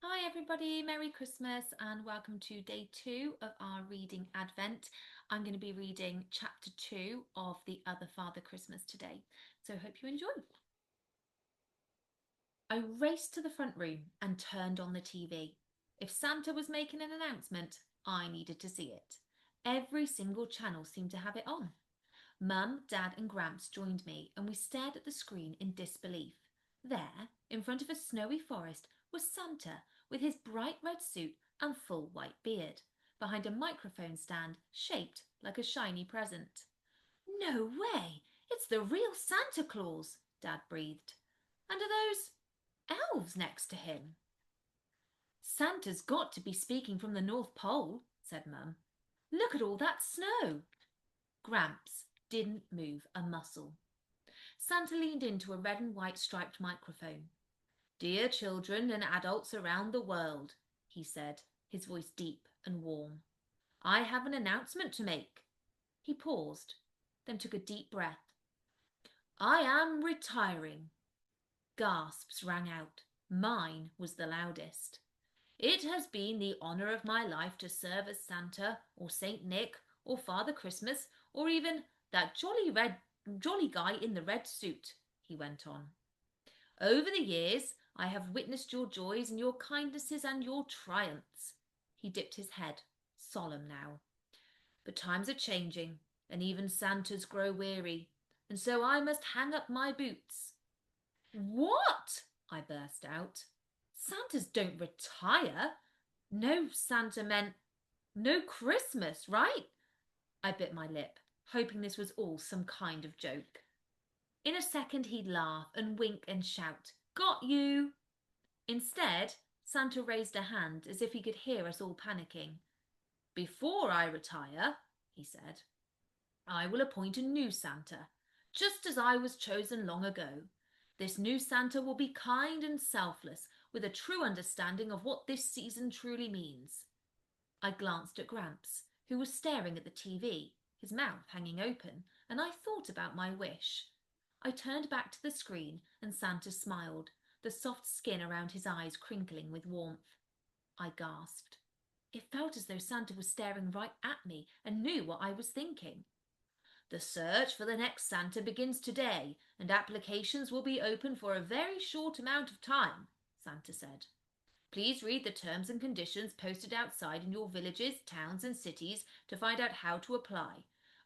Hi everybody, Merry Christmas and welcome to day 2 of our reading Advent. I'm going to be reading chapter 2 of The Other Father Christmas today, so hope you enjoy. I raced to the front room and turned on the TV. If Santa was making an announcement, I needed to see it. Every single channel seemed to have it on. Mum, Dad and Gramps joined me and we stared at the screen in disbelief. There, in front of a snowy forest, was Santa with his bright red suit and full white beard, behind a microphone stand shaped like a shiny present. No way! It's the real Santa Claus, Dad breathed. And are those elves next to him? Santa's got to be speaking from the North Pole, said Mum. Look at all that snow. Gramps didn't move a muscle. Santa leaned into a red and white striped microphone. Dear children and adults around the world, he said, his voice deep and warm. I have an announcement to make. He paused, then took a deep breath. I am retiring. Gasps rang out. Mine was the loudest. It has been the honour of my life to serve as Santa or Saint Nick or Father Christmas or even that jolly guy in the red suit, he went on. Over the years, I have witnessed your joys and your kindnesses and your triumphs. He dipped his head, solemn now. But times are changing, and even Santas grow weary, and so I must hang up my boots. What? I burst out. Santas don't retire. No Santa meant no Christmas, right? I bit my lip, hoping this was all some kind of joke. In a second he'd laugh and wink and shout, Got you! Instead, Santa raised a hand as if he could hear us all panicking. Before I retire, he said, I will appoint a new Santa, just as I was chosen long ago. This new Santa will be kind and selfless, with a true understanding of what this season truly means. I glanced at Gramps, who was staring at the TV, his mouth hanging open, and I thought about my wish. I turned back to the screen and Santa smiled, the soft skin around his eyes crinkling with warmth. I gasped. It felt as though Santa was staring right at me and knew what I was thinking. The search for the next Santa begins today, and applications will be open for a very short amount of time, Santa said. Please read the terms and conditions posted outside in your villages, towns and cities to find out how to apply.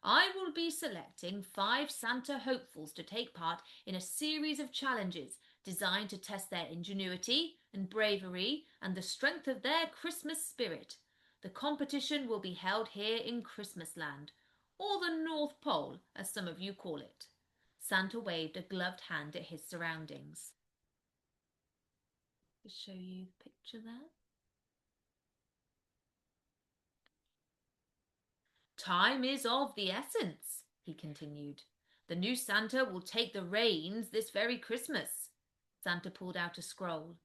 I will be selecting 5 Santa hopefuls to take part in a series of challenges designed to test their ingenuity and bravery and the strength of their Christmas spirit. The competition will be held here in Christmasland, or the North Pole, as some of you call it. Santa waved a gloved hand at his surroundings. To show you the picture there. Time is of the essence, he continued. The new Santa will take the reins this very Christmas. Santa pulled out a scroll.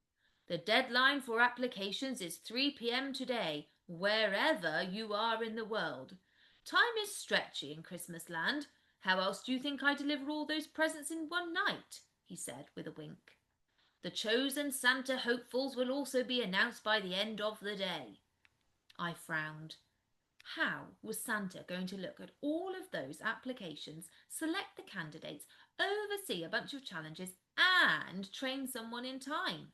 The deadline for applications is 3 p.m. today, wherever you are in the world. Time is stretchy in Christmasland. How else do you think I deliver all those presents in one night? He said with a wink. The chosen Santa hopefuls will also be announced by the end of the day. I frowned. How was Santa going to look at all of those applications, select the candidates, oversee a bunch of challenges, and train someone in time?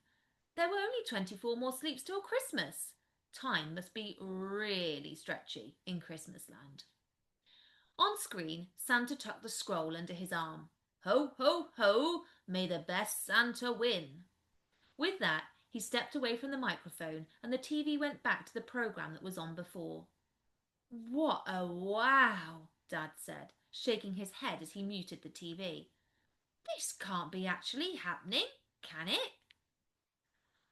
There were only 24 more sleeps till Christmas. Time must be really stretchy in Christmasland. On screen, Santa tucked the scroll under his arm. Ho, ho, ho! May the best Santa win! With that, he stepped away from the microphone and the TV went back to the programme that was on before. What a wow, Dad said, shaking his head as he muted the TV. This can't be actually happening, can it?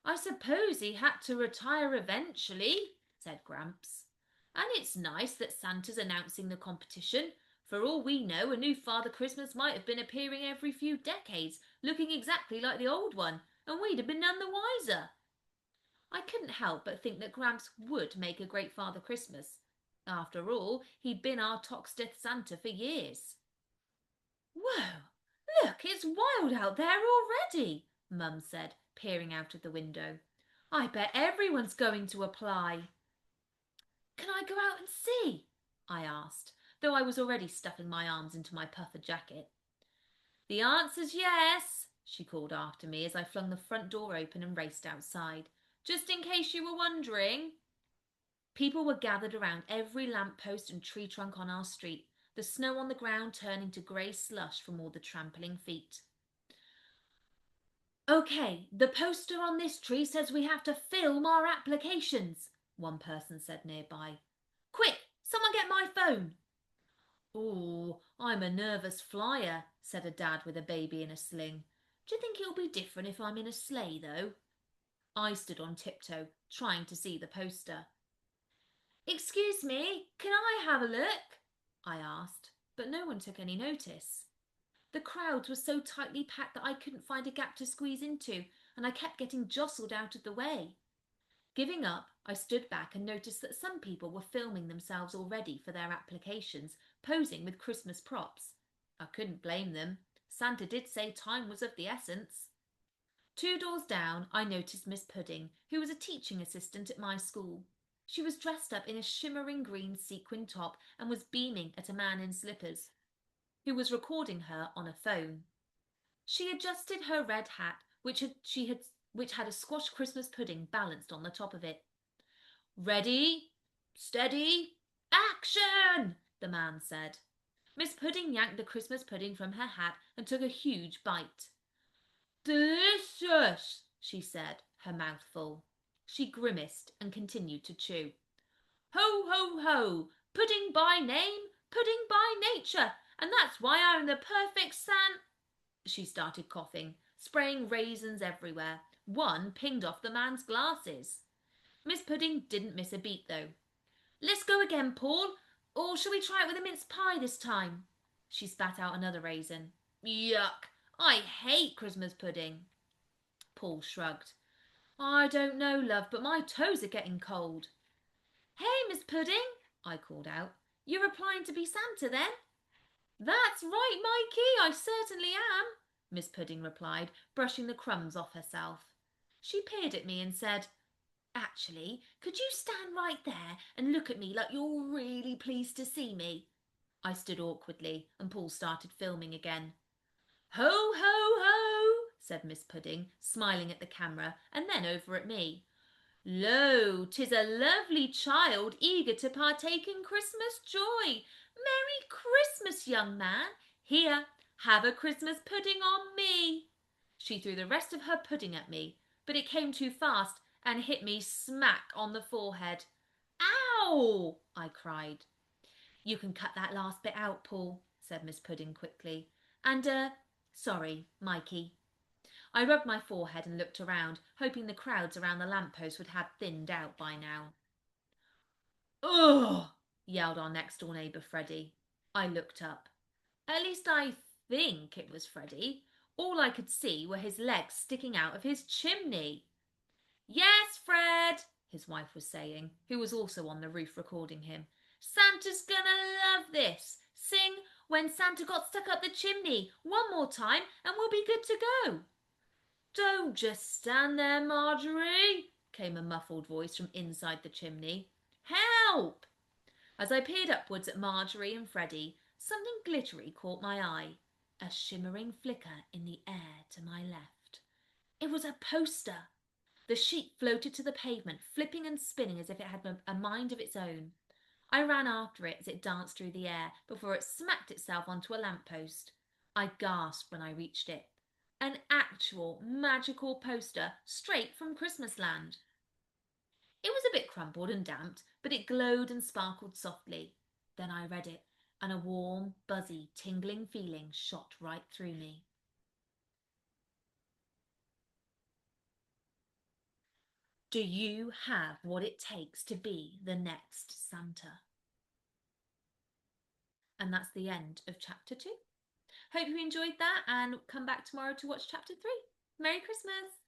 I suppose he had to retire eventually, said Gramps. And it's nice that Santa's announcing the competition. For all we know, a new Father Christmas might have been appearing every few decades, looking exactly like the old one, and we'd have been none the wiser. I couldn't help but think that Gramps would make a great Father Christmas. After all, he'd been our Toxteth Santa for years. Whoa! Look, it's wild out there already, Mum said, peering out of the window. I bet everyone's going to apply. Can I go out and see? I asked, though I was already stuffing my arms into my puffer jacket. The answer's yes, she called after me as I flung the front door open and raced outside. Just in case you were wondering. People were gathered around every lamp post and tree trunk on our street, the snow on the ground turning to grey slush from all the trampling feet. Okay, the poster on this tree says we have to film our applications, one person said nearby. Quick, someone get my phone. Oh, I'm a nervous flyer, said a dad with a baby in a sling. Do you think it'll be different if I'm in a sleigh, though? I stood on tiptoe, trying to see the poster. Excuse me, can I have a look? I asked, but no one took any notice. The crowds were so tightly packed that I couldn't find a gap to squeeze into, and I kept getting jostled out of the way. Giving up, I stood back and noticed that some people were filming themselves already for their applications, posing with Christmas props. I couldn't blame them. Santa did say time was of the essence. 2 doors down, I noticed Miss Pudding, who was a teaching assistant at my school. She was dressed up in a shimmering green sequin top and was beaming at a man in slippers, who was recording her on a phone. She adjusted her red hat, which had a squash Christmas pudding balanced on the top of it. Ready, steady, action, the man said. Miss Pudding yanked the Christmas pudding from her hat and took a huge bite. Delicious, she said, her mouth full. She grimaced and continued to chew. Ho, ho, ho! Pudding by name, pudding by nature, and that's why I'm the perfect She started coughing, spraying raisins everywhere. One pinged off the man's glasses. Miss Pudding didn't miss a beat, though. Let's go again, Paul. Or shall we try it with a mince pie this time? She spat out another raisin. Yuck! I hate Christmas pudding. Paul shrugged. I don't know, love, but my toes are getting cold. Hey, Miss Pudding, I called out. You're applying to be Santa, then? That's right, Mikey, I certainly am, Miss Pudding replied, brushing the crumbs off herself. She peered at me and said, Actually, could you stand right there and look at me like you're really pleased to see me? I stood awkwardly, and Paul started filming again. Ho, ho, ho, said Miss Pudding, smiling at the camera and then over at me. Lo, 'tis a lovely child eager to partake in Christmas joy. Merry Christmas, young man. Here, have a Christmas pudding on me. She threw the rest of her pudding at me, but it came too fast and hit me smack on the forehead. Ow! I cried. You can cut that last bit out, Paul, said Miss Pudding quickly. And, sorry, Mikey. I rubbed my forehead and looked around, hoping the crowds around the lamppost would have thinned out by now. Ugh! Yelled our next-door neighbour Freddie. I looked up. At least I think it was Freddie. All I could see were his legs sticking out of his chimney. Yes, Fred, his wife was saying, who was also on the roof recording him. Santa's gonna love this. Sing When Santa Got Stuck Up the Chimney one more time and we'll be good to go. Don't just stand there, Marjorie, came a muffled voice from inside the chimney. Help! As I peered upwards at Marjorie and Freddie, something glittery caught my eye. A shimmering flicker in the air to my left. It was a poster. The sheet floated to the pavement, flipping and spinning as if it had a mind of its own. I ran after it as it danced through the air before it smacked itself onto a lamppost. I gasped when I reached it. An actual magical poster straight from Christmasland. It was a bit crumpled and damped, but it glowed and sparkled softly. Then I read it, and a warm, buzzy, tingling feeling shot right through me. Do you have what it takes to be the next Santa? And that's the end of chapter 2. Hope you enjoyed that and come back tomorrow to watch chapter 3. Merry Christmas!